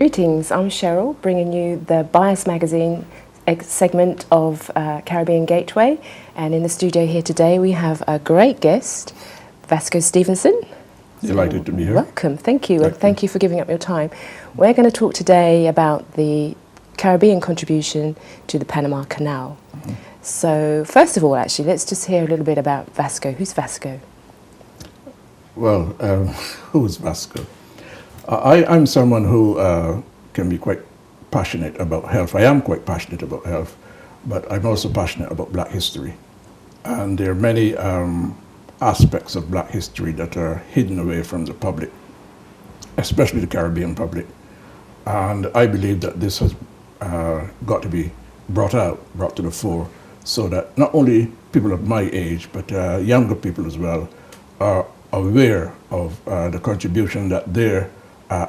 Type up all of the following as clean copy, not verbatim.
Greetings, I'm Cheryl, bringing you the Bias Magazine segment of Caribbean Gateway. And in the studio here today, we have a great guest, Vasco Stephenson. Delighted to be here. Welcome, thank you, and thank you for giving up your time. We're going to talk today about the Caribbean contribution to the Panama Canal. Mm-hmm. So, first of all, actually, let's just hear a little bit about Vasco. Who's Vasco? Well, who's Vasco? I'm someone who can be quite passionate about health. I am quite passionate about health, but I'm also passionate about Black history. And there are many aspects of Black history that are hidden away from the public, especially the Caribbean public. And I believe that this has got to be brought to the fore, so that not only people of my age, but younger people as well, are aware of the contribution that their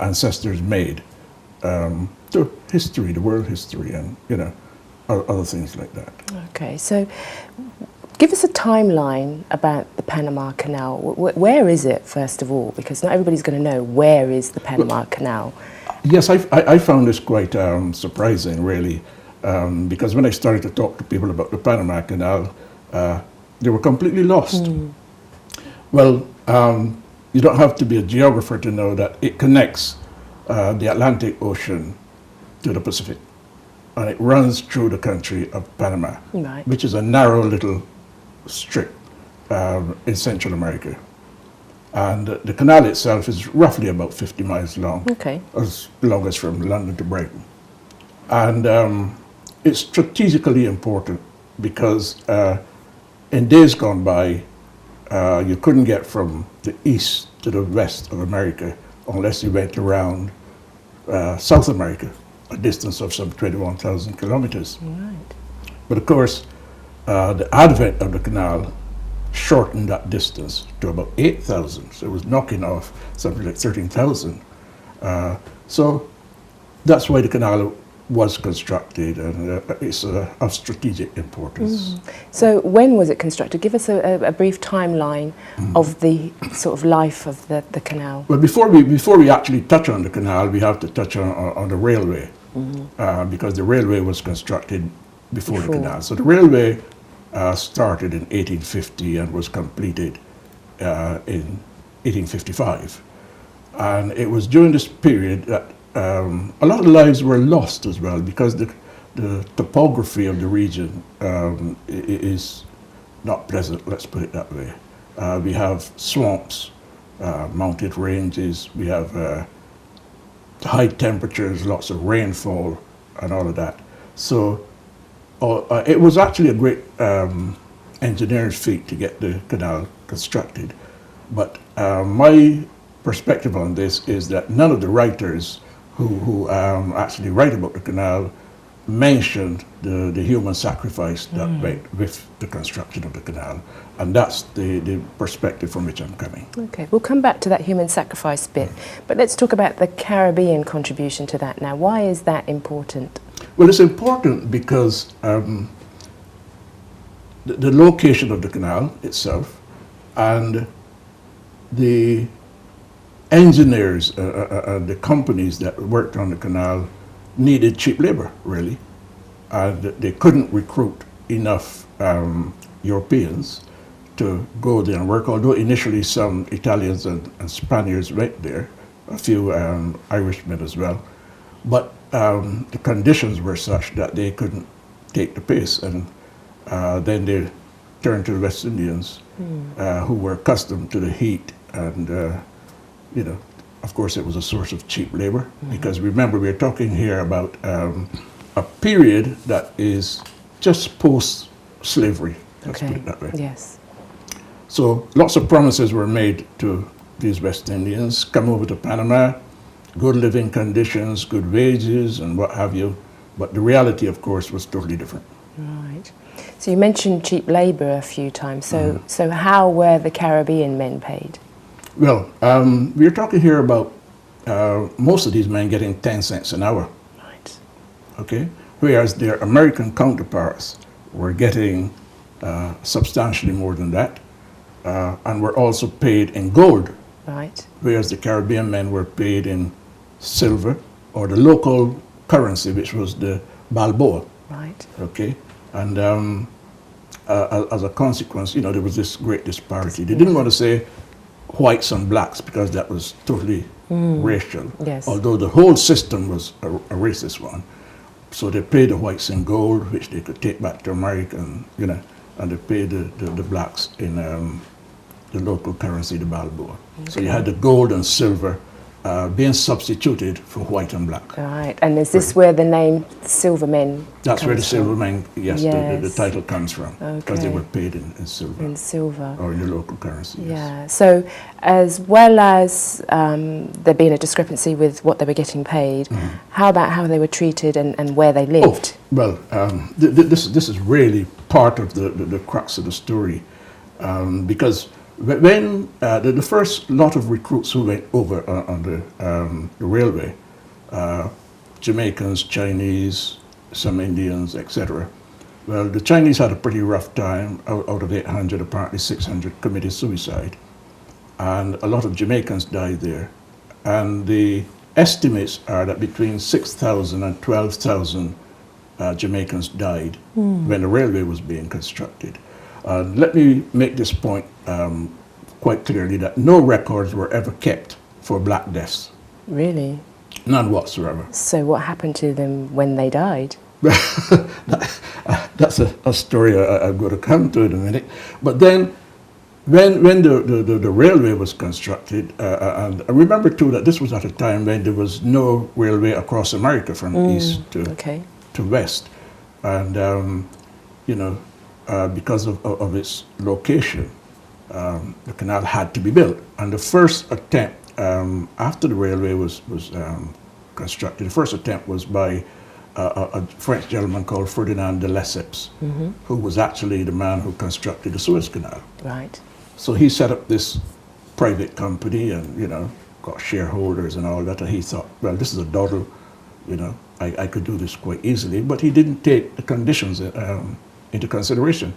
ancestors made to history, the world history, and other things like that. Okay, so give us a timeline about the Panama Canal. Where is it, first of all? Because not everybody's going to know where is the Panama Canal. Yes, I found this quite surprising, really, because when I started to talk to people about the Panama Canal, they were completely lost. Mm. Well, you don't have to be a geographer to know that it connects the Atlantic Ocean to the Pacific, and it runs through the country of Panama, right, which is a narrow little strip in Central America. And the canal itself is roughly about 50 miles long, okay, as long as from London to Brighton. And it's strategically important because in days gone by, you couldn't get from the east to the west of America unless you went around South America, a distance of some 21,000 kilometers. Right. But of course, the advent of the canal shortened that distance to about 8,000. So it was knocking off something like 13,000. So that's why the canal was constructed, and it's of strategic importance. Mm. So when was it constructed? Give us a brief timeline of the sort of life of the canal. Well, before we actually touch on the canal, we have to touch on the railway, because the railway was constructed before the canal. So the railway started in 1850 and was completed in 1855. And it was during this period that a lot of lives were lost as well, because the topography of the region is not pleasant, let's put it that way. We have swamps, mountain ranges, we have high temperatures, lots of rainfall, and all of that. So it was actually a great engineering feat to get the canal constructed. But my perspective on this is that none of the writers who actually write about the canal mentioned the human sacrifice that went with the construction of the canal. And that's the perspective from which I'm coming. Okay, we'll come back to that human sacrifice bit, but let's talk about the Caribbean contribution to that now. Why is that important? Well, it's important because the location of the canal itself and the engineers, the companies that worked on the canal needed cheap labor, really. They couldn't recruit enough Europeans to go there and work, although initially some Italians and Spaniards went there, a few Irishmen as well. But the conditions were such that they couldn't take the pace, and then they turned to the West Indians, who were accustomed to the heat, and of course it was a source of cheap labor, because remember, we're talking here about a period that is just post-slavery, let's put it that way. Yes. So lots of promises were made to these West Indians: come over to Panama, good living conditions, good wages, and what have you. But the reality, of course, was totally different. Right. So you mentioned cheap labor a few times. So how were the Caribbean men paid? Well, we're talking here about most of these men getting 10 cents an hour. Right. Okay? Whereas their American counterparts were getting substantially more than that, and were also paid in gold. Right. Whereas the Caribbean men were paid in silver or the local currency, which was the Balboa. Right. Okay, and as a consequence, there was this great disparity. They didn't want to say whites and blacks because that was totally racial. Yes. Although the whole system was a racist one. So they paid the whites in gold, which they could take back to America, and they paid the blacks in the local currency, the Balboa. Okay. So you had the gold and silver being substituted for white and black. Right, and is this where the name Silvermen That's where the from? Silvermen, yes, Yes. the title comes from, because they Okay. were paid in silver. In silver. Or in the local currency, yes. Yeah, so as well as there being a discrepancy with what they were getting paid, how about how they were treated and where they lived? Oh, well, this is really part of the crux of the story, because when the first lot of recruits who went over on the railway, Jamaicans, Chinese, some Indians, etc. Well, the Chinese had a pretty rough time. Out of 800, apparently 600 committed suicide. And a lot of Jamaicans died there. And the estimates are that between 6,000 and 12,000 Jamaicans died when the railway was being constructed. Let me make this point quite clearly, that no records were ever kept for black deaths. Really? None whatsoever. So what happened to them when they died? That's a story I'm going to come to in a minute. But then, when the railway was constructed, and I remember too that this was at a time when there was no railway across America from east to west. And, because of its location, the canal had to be built. And the first attempt, after the railway was constructed, the first attempt was by a French gentleman called Ferdinand de Lesseps, who was actually the man who constructed the Suez Canal. Right. So he set up this private company and, got shareholders and all that. And he thought, well, this is a dawdle, I could do this quite easily. But he didn't take the conditions into consideration.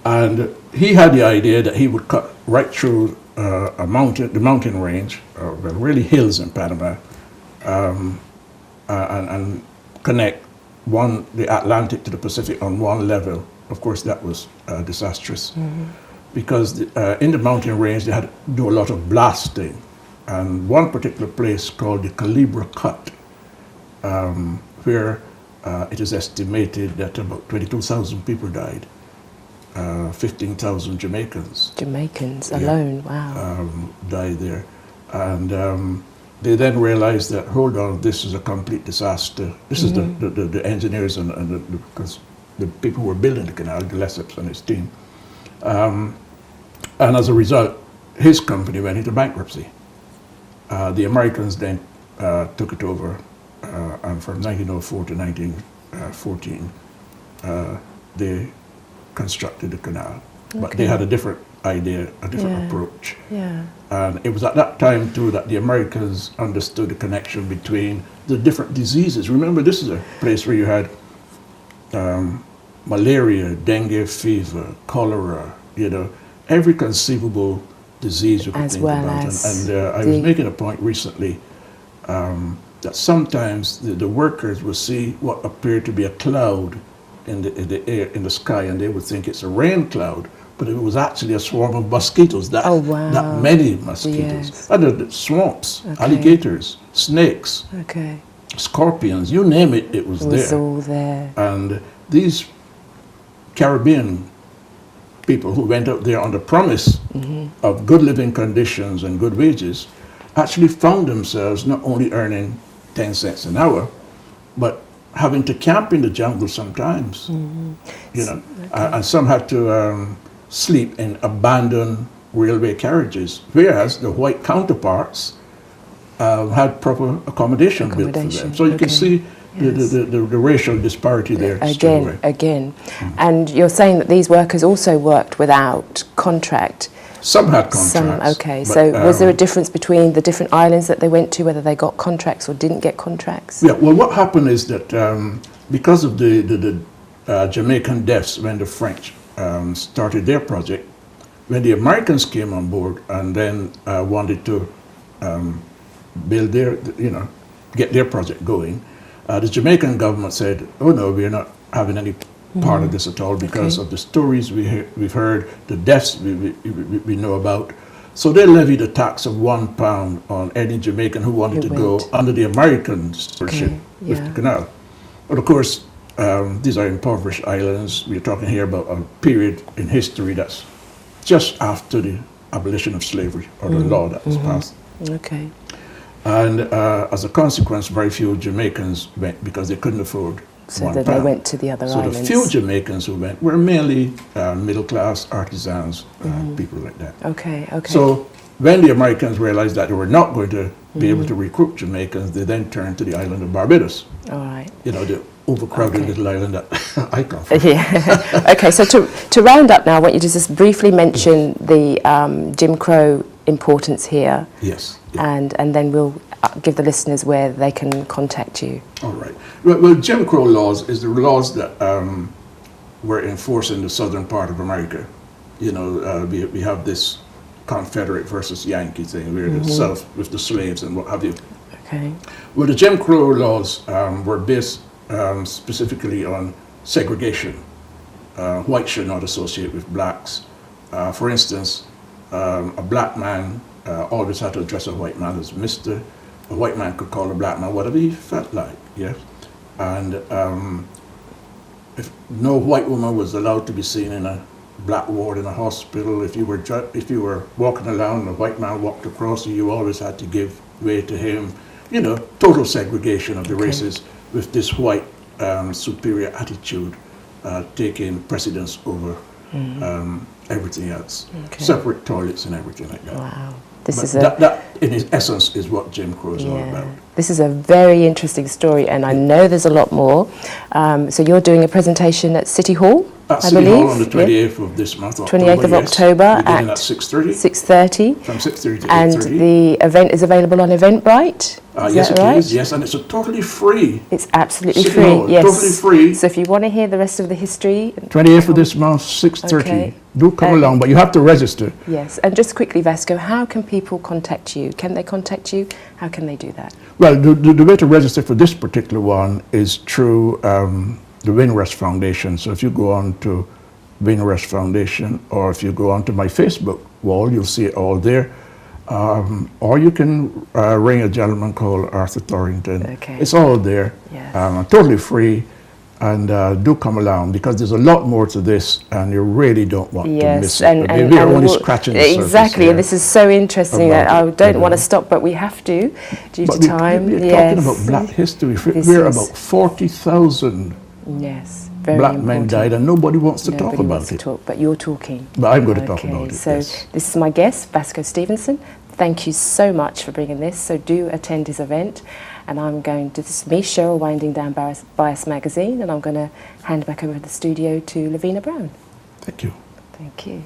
And he had the idea that he would cut right through the mountain range, really hills in Panama, and connect the Atlantic to the Pacific on one level. Of course, that was disastrous because in the mountain range they had to do a lot of blasting, and one particular place called the Calibra Cut, where it is estimated that about 22,000 people died. 15,000 Jamaicans. Jamaicans alone, wow. Died there. And they then realized that, hold on, this is a complete disaster. This is the engineers and the people who were building the canal, the Lesseps and his team. And as a result, his company went into bankruptcy. The Americans then took it over, and from 1904 to 1914, they constructed the canal. But they had a different idea, a different approach. Yeah. And it was at that time too that the Americans understood the connection between the different diseases. Remember, this is a place where you had malaria, dengue fever, cholera, every conceivable disease you could as think well about. As and I was making a point recently that sometimes the workers would see what appeared to be a cloud in the air, in the sky, and they would think it's a rain cloud, but it was actually a swarm of mosquitoes. That many mosquitoes. Yes. And the swamps, alligators, snakes, scorpions, you name it, it was there. It was all there. And these Caribbean people who went out there on the promise of good living conditions and good wages actually found themselves not only earning 10 cents an hour, but having to camp in the jungle sometimes, and some had to sleep in abandoned railway carriages, whereas the white counterparts had proper accommodation built for them. So you can see the racial disparity there. Again. And you're saying that these workers also worked without contract. Some had contracts. So was there a difference between the different islands that they went to, whether they got contracts or didn't get contracts? Yeah, well, what happened is that because of the Jamaican deaths when the French started their project, when the Americans came on board and then wanted to build get their project going. The Jamaican government said, oh no, we're not having any part of this at all because of the stories we've heard, the deaths we know about. So they levied a tax of £1 on any Jamaican who wanted to go under the American stewardship with the canal. But of course, these are impoverished islands. We're talking here about a period in history that's just after the abolition of slavery, or the law that was passed. Okay. And as a consequence, very few Jamaicans went because they couldn't afford So that they went to the other islands. So the few Jamaicans who went were mainly middle-class artisans, people like that. Okay, okay. So when the Americans realized that they were not going to be able to recruit Jamaicans, they then turned to the island of Barbados. All right. You know, the overcrowded little island that I come from. Yeah. Okay, so to round up now, I want you to just briefly mention the Jim Crow importance here. Yes. And then we'll give the listeners where they can contact you. All right. Well, Jim Crow laws is the laws that were enforced in the southern part of America. You know, we have this Confederate versus Yankee thing, where the South with the slaves and what have you. Okay. Well, the Jim Crow laws were based specifically on segregation. Whites should not associate with blacks. For instance, a black man always had to address a white man as Mr. A white man could call a black man whatever he felt like, yes. And if no white woman was allowed to be seen in a black ward in a hospital, if you were walking along and a white man walked across you, you always had to give way to him. You know, total segregation of the races, with this white superior attitude taking precedence over everything else. Separate toilets and everything like that. Wow. That, in its essence, is what Jim Crow is all about. This is a very interesting story, and I know there's a lot more. So you're doing a presentation at City Hall, at I City believe? Hall on the 28th of this month, October. 28th of October at 6:30. 6:30. From 6:30 to 8:30. And the event is available on Eventbrite. Yes, it it right? is. Yes, and it's totally free. It's absolutely City free. Hall, Yes, totally free. So if you want to hear the rest of the history, 28th of this month, 6:30. Okay. Do come along, but you have to register. yes. And just quickly, Vasco, how can people contact you? Can they contact you? How can they do that? Well, the way to register for this particular one is through the Winrest Foundation. So if you go on to Winrest Foundation, or if you go onto my Facebook wall, you'll see it all there. Or you can ring a gentleman called Arthur Thorrington. Okay. It's all there. Yes. Totally free. And do come along, because there's a lot more to this, and you really don't want to miss it. We're only scratching the surface. Exactly, and this is so interesting that I don't want to stop, but we have to, due to time. We're talking about black history. We're about 40,000 very black important. men died, and nobody wants to talk about it. But you're talking. But I'm going to talk about it. So yes. this is my guest, Vasco Stevenson. Thank you so much for bringing this. So do attend his event. And I'm going to, this is me, Cheryl, winding down Bias Magazine, and I'm going to hand back over the studio to Lovena Brown. Thank you. Thank you.